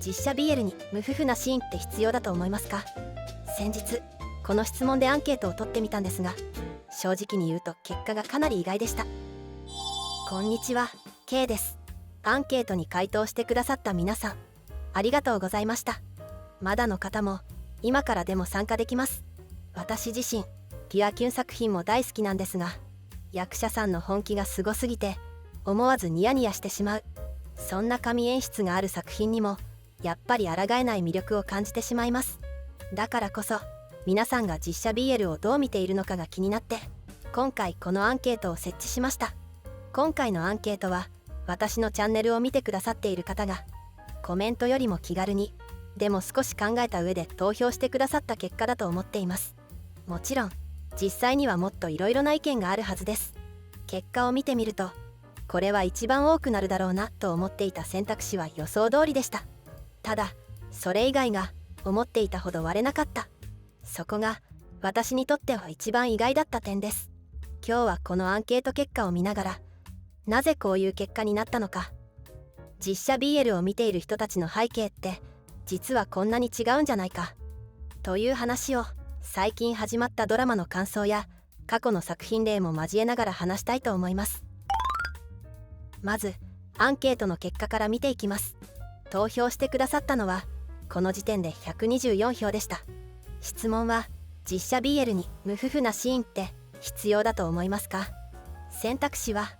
実写 BL に無夫婦なシーンって必要だと思いますか？先日この質問でアンケートを取ってみたんですが、正直に言うと結果がかなり意外でした。こんにちは、K です。アンケートに回答してくださった皆さん、ありがとうございました。まだの方も今からでも参加できます。私自身ピュアキュン作品も大好きなんですが、役者さんの本気がすごすぎて思わずニヤニヤしてしまう、そんな神演出がある作品にもやっぱり抗えない魅力を感じてしまいます。だからこそ皆さんが実写 BL をどう見ているのかが気になって、今回このアンケートを設置しました。今回のアンケートは私のチャンネルを見てくださっている方がコメントよりも気軽に、でも少し考えた上で投票してくださった結果だと思っています。もちろん実際にはもっといろいろな意見があるはずです。結果を見てみると、これは一番多くなるだろうなと思っていた選択肢は予想通りでした。ただそれ以外が思っていたほど割れなかった、そこが私にとっては一番意外だった点です。今日はこのアンケート結果を見ながら、なぜこういう結果になったのか、実写 BL を見ている人たちの背景って実はこんなに違うんじゃないかという話を、最近始まったドラマの感想や過去の作品例も交えながら話したいと思います。まずアンケートの結果から見ていきます。投票してくださったのはこの時点で124票でした。質問は、実写 BL に無夫婦なシーンって必要だと思いますか？選択肢は、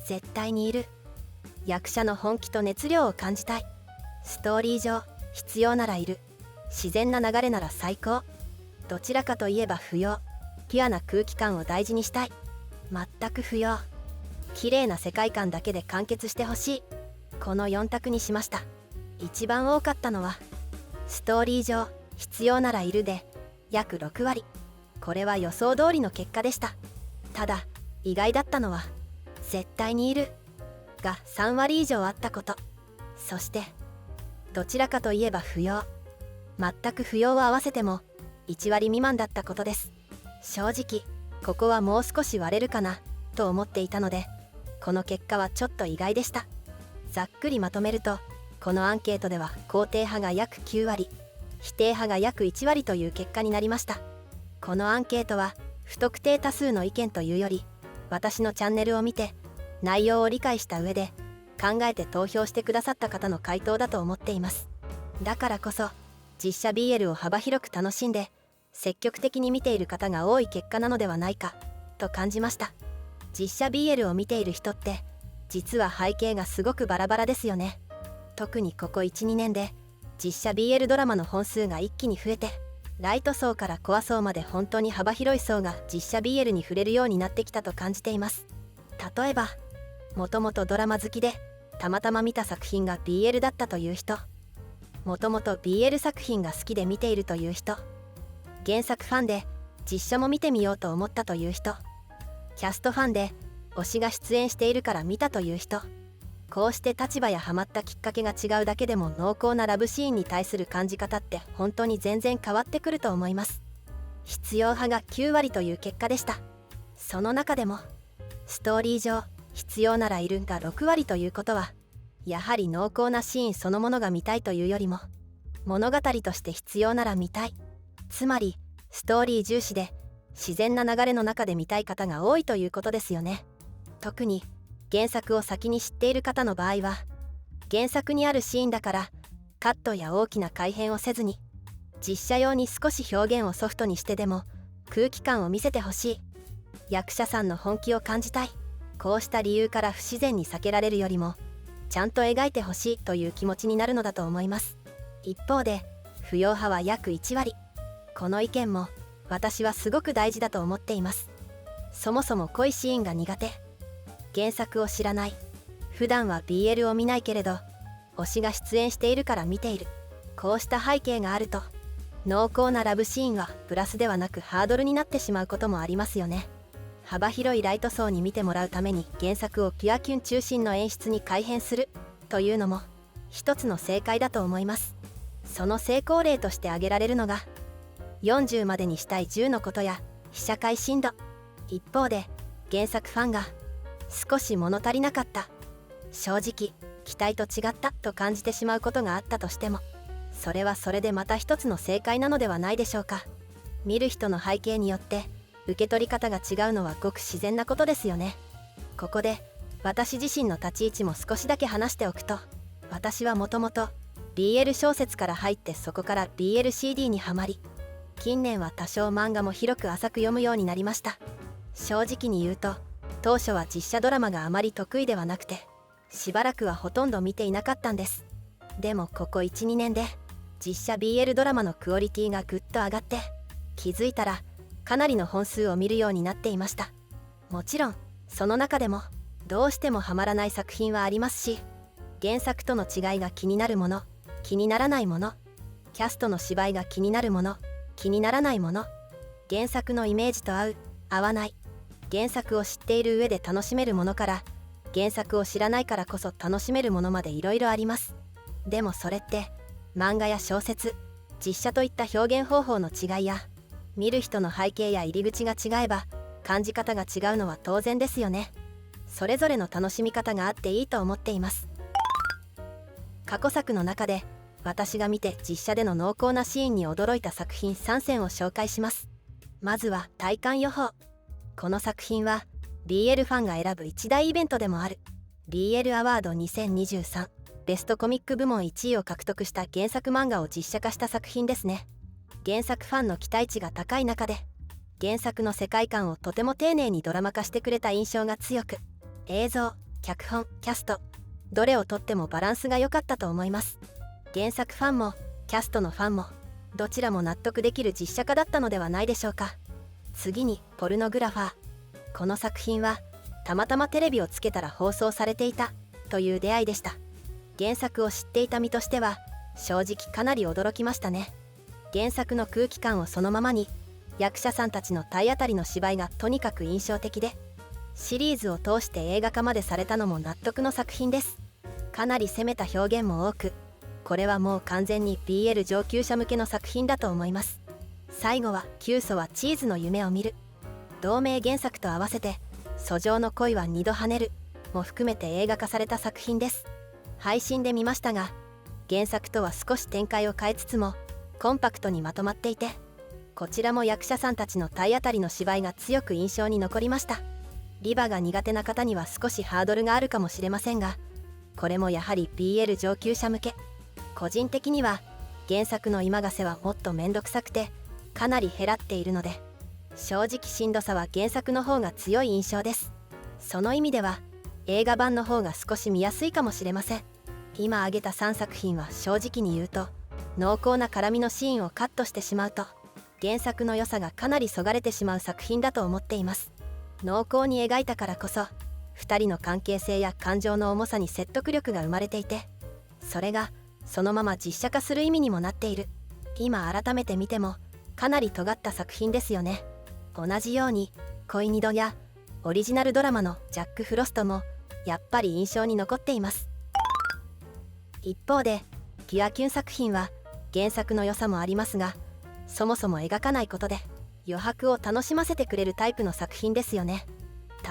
絶対にいる、役者の本気と熱量を感じたい、ストーリー上必要ならいる、自然な流れなら最高、どちらかといえば不要、ピュアな空気感を大事にしたい、全く不要、綺麗な世界観だけで完結してほしい、この4択にしました。一番多かったのはストーリー上必要ならいるで約6割。これは予想通りの結果でした。ただ意外だったのは絶対にいるが3割以上あったこと、そしてどちらかといえば不要、全く不要を合わせても1割未満だったことです。正直ここはもう少し割れるかなと思っていたので、この結果はちょっと意外でした。ざっくりまとめると、このアンケートでは肯定派が約9割、否定派が約1割という結果になりました。このアンケートは不特定多数の意見というより、私のチャンネルを見て内容を理解した上で考えて投票してくださった方の回答だと思っています。だからこそ実写 BL を幅広く楽しんで積極的に見ている方が多い結果なのではないかと感じました。実写 BL を見ている人って実は背景がすごくバラバラですよね。特にここ 1,2 年で実写 BL ドラマの本数が一気に増えて、ライト層からコア層まで本当に幅広い層が実写 BL に触れるようになってきたと感じています。例えばもともとドラマ好きでたまたま見た作品が BL だったという人、もともと BL 作品が好きで見ているという人、原作ファンで実写も見てみようと思ったという人、キャストファンで推しが出演しているから見たという人、こうして立場やハマったきっかけが違うだけでも濃厚なラブシーンに対する感じ方って本当に全然変わってくると思います。必要派が9割という結果でした。その中でもストーリー上必要ならいるが6割ということは、やはり濃厚なシーンそのものが見たいというよりも物語として必要なら見たい、つまりストーリー重視で自然な流れの中で見たい方が多いということですよね。特に原作を先に知っている方の場合は、原作にあるシーンだからカットや大きな改変をせずに実写用に少し表現をソフトにしてでも空気感を見せてほしい、役者さんの本気を感じたい、こうした理由から不自然に避けられるよりもちゃんと描いてほしいという気持ちになるのだと思います。一方で不要派は約1割。この意見も私はすごく大事だと思っています。そもそも濃いシーンが苦手、原作を知らない、普段は BL を見ないけれど推しが出演しているから見ている、こうした背景があると濃厚なラブシーンはプラスではなくハードルになってしまうこともありますよね。幅広いライト層に見てもらうために原作をピュアキュン中心の演出に改変するというのも一つの正解だと思います。その成功例として挙げられるのが40までにしたい10のことや被写界深度。一方で原作ファンが少し物足りなかった、正直期待と違ったと感じてしまうことがあったとしても、それはそれでまた一つの正解なのではないでしょうか。見る人の背景によって受け取り方が違うのはごく自然なことですよね。ここで私自身の立ち位置も少しだけ話しておくと、私はもともと BL 小説から入って、そこから BLCD にはまり、近年は多少漫画も広く浅く読むようになりました。正直に言うと、当初は実写ドラマがあまり得意ではなくて、しばらくはほとんど見ていなかったんです。でもここ 1,2 年で実写 BL ドラマのクオリティがぐっと上がって、気づいたらかなりの本数を見るようになっていました。もちろんその中でもどうしてもハマらない作品はありますし、原作との違いが気になるもの、気にならないもの、キャストの芝居が気になるもの、気にならないもの、原作のイメージと合う、合わない、原作を知っている上で楽しめるものから、原作を知らないからこそ楽しめるものまでいろいろあります。でもそれって漫画や小説、実写といった表現方法の違いや、見る人の背景や入り口が違えば感じ方が違うのは当然ですよね。それぞれの楽しみ方があっていいと思っています。過去作の中で私が見て実写での濃厚なシーンに驚いた作品3選を紹介します。まずは体感予報。この作品は BL ファンが選ぶ一大イベントでもある BL アワード2023ベストコミック部門1位を獲得した原作漫画を実写化した作品ですね。原作ファンの期待値が高い中で、原作の世界観をとても丁寧にドラマ化してくれた印象が強く、映像、脚本、キャスト、どれをとってもバランスが良かったと思います。原作ファンもキャストのファンもどちらも納得できる実写化だったのではないでしょうか。次にポルノグラファー。この作品はたまたまテレビをつけたら放送されていたという出会いでした。原作を知っていた身としては正直かなり驚きましたね。原作の空気感をそのままに、役者さんたちの体当たりの芝居がとにかく印象的で、シリーズを通して映画化までされたのも納得の作品です。かなり攻めた表現も多く、これはもう完全に BL 上級者向けの作品だと思います。最後はキュウソはチーズの夢を見る。同名原作と合わせて訴状の恋は二度跳ねるも含めて映画化された作品です。配信で見ましたが、原作とは少し展開を変えつつもコンパクトにまとまっていて、こちらも役者さんたちの体当たりの芝居が強く印象に残りました。リバが苦手な方には少しハードルがあるかもしれませんが、これもやはり BL 上級者向け。個人的には原作の今ヶ瀬はもっとめんどくさくてかなり減らっているので、正直しんどさは原作の方が強い印象です。その意味では映画版の方が少し見やすいかもしれません。今挙げた3作品は正直に言うと濃厚な絡みのシーンをカットしてしまうと原作の良さがかなりそがれてしまう作品だと思っています。濃厚に描いたからこそ2人の関係性や感情の重さに説得力が生まれていて、それがそのまま実写化する意味にもなっている。今改めて見てもかなり尖った作品ですよね。同じように恋二度やオリジナルドラマのジャック・フロストもやっぱり印象に残っています。一方でキュアキュン作品は原作の良さもありますが、そもそも描かないことで余白を楽しませてくれるタイプの作品ですよね。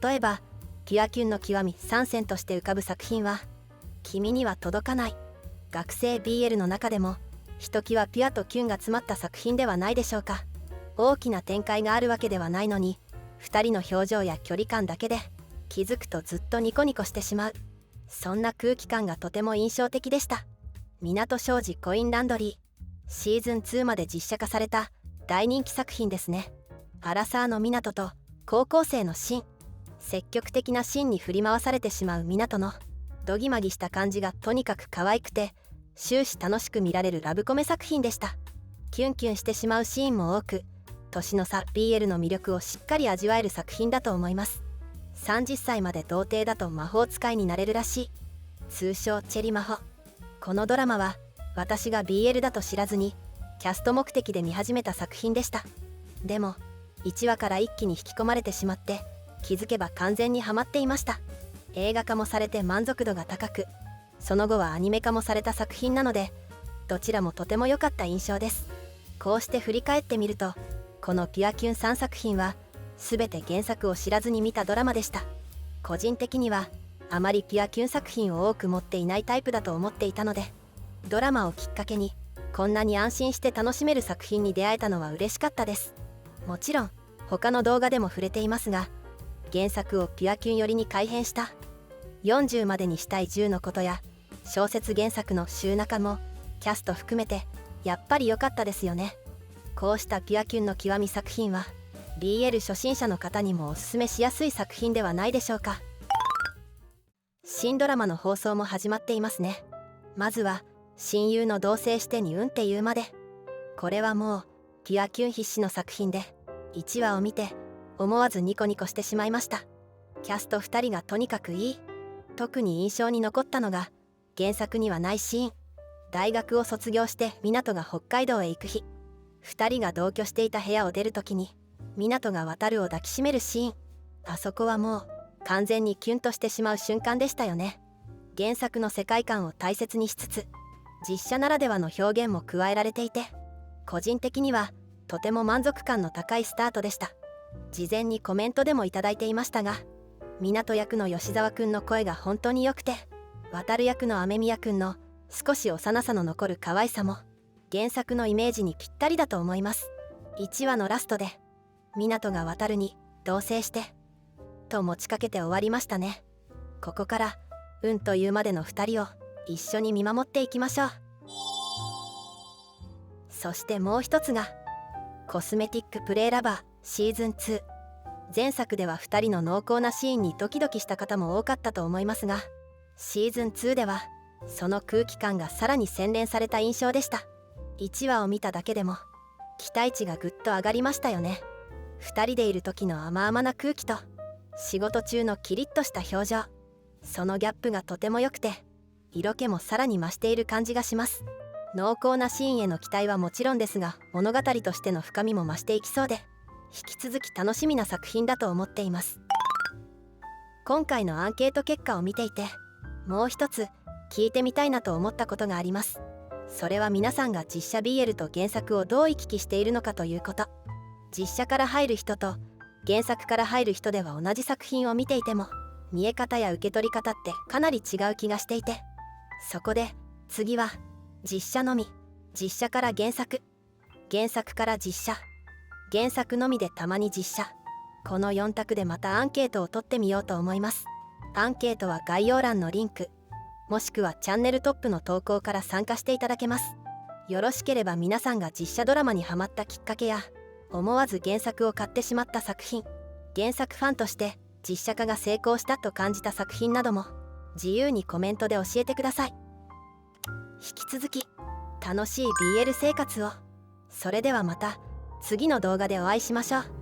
例えばキュアキュンの極み3選として浮かぶ作品は君には届かない。学生 BL の中でもひときわピュアとキュンが詰まった作品ではないでしょうか。大きな展開があるわけではないのに、2人の表情や距離感だけで気づくとずっとニコニコしてしまう、そんな空気感がとても印象的でした。港庄司コインランドリー、シーズン2まで実写化された大人気作品ですね。アラサーの港と高校生のシン、積極的なシンに振り回されてしまう港のどぎまぎした感じがとにかく可愛くて終始楽しく見られるラブコメ作品でした。キュンキュンしてしまうシーンも多く、年の差 BL の魅力をしっかり味わえる作品だと思います。30歳まで童貞だと魔法使いになれるらしい、通称チェリ魔法。このドラマは私が BL だと知らずにキャスト目的で見始めた作品でした。でも1話から一気に引き込まれてしまって、気づけば完全にハマっていました。映画化もされて満足度が高く、その後はアニメ化もされた作品なので、どちらもとても良かった印象です。こうして振り返ってみると、このピュアキュン3作品は全て原作を知らずに見たドラマでした。個人的にはあまりピュアキュン作品を多く持っていないタイプだと思っていたので、ドラマをきっかけにこんなに安心して楽しめる作品に出会えたのは嬉しかったです。もちろん他の動画でも触れていますが、原作をピュアキュン寄りに改編した40までにしたい10のことや小説原作の週中もキャスト含めてやっぱり良かったですよね。こうしたピュアキュンの極み作品は BL 初心者の方にもおすすめしやすい作品ではないでしょうか。新ドラマの放送も始まっていますね。まずは親友の同棲してにって言うまで。これはもうピュアキュン必至の作品で、1話を見て思わずニコニコしてしまいました。キャスト2人がとにかくいい。特に印象に残ったのが原作にはないシーン。大学を卒業して湊が北海道へ行く日、2人が同居していた部屋を出る時に湊が航を抱きしめるシーン。あそこはもう完全にキュンとしてしまう瞬間でしたよね。原作の世界観を大切にしつつ実写ならではの表現も加えられていて、個人的にはとても満足感の高いスタートでした。事前にコメントでもいただいていましたが、湊役の吉沢くんの声が本当に良くて、航役の雨宮くんの少し幼さの残る可愛さも原作のイメージにぴったりだと思います。1話のラストで湊が航に同棲してと持ちかけて終わりましたね。ここからというまでの2人を一緒に見守っていきましょう。そしてもう一つがコスメティックプレイラバーシーズン2。前作では2人の濃厚なシーンにドキドキした方も多かったと思いますが、シーズン2ではその空気感がさらに洗練された印象でした。1話を見ただけでも期待値がぐっと上がりましたよね。2人でいる時の甘々な空気と仕事中のキリッとした表情、そのギャップがとても良くて色気もさらに増している感じがします。濃厚なシーンへの期待はもちろんですが、物語としての深みも増していきそうで、引き続き楽しみな作品だと思っています。今回のアンケート結果を見ていて、もう一つ聞いてみたいなと思ったことがあります。それは皆さんが実写 BL と原作をどう行き来しているのかということ。実写から入る人と原作から入る人では同じ作品を見ていても見え方や受け取り方ってかなり違う気がしていて、そこで次は実写のみ、実写から原作、原作から実写、原作のみでたまに実写、この4択でまたアンケートを取ってみようと思います。アンケートは概要欄のリンクもしくはチャンネルトップの投稿から参加していただけます。よろしければ皆さんが実写ドラマにハマったきっかけや思わず原作を買ってしまった作品、原作ファンとして実写化が成功したと感じた作品なども自由にコメントで教えてください。引き続き楽しい BL 生活を。それではまた次の動画でお会いしましょう。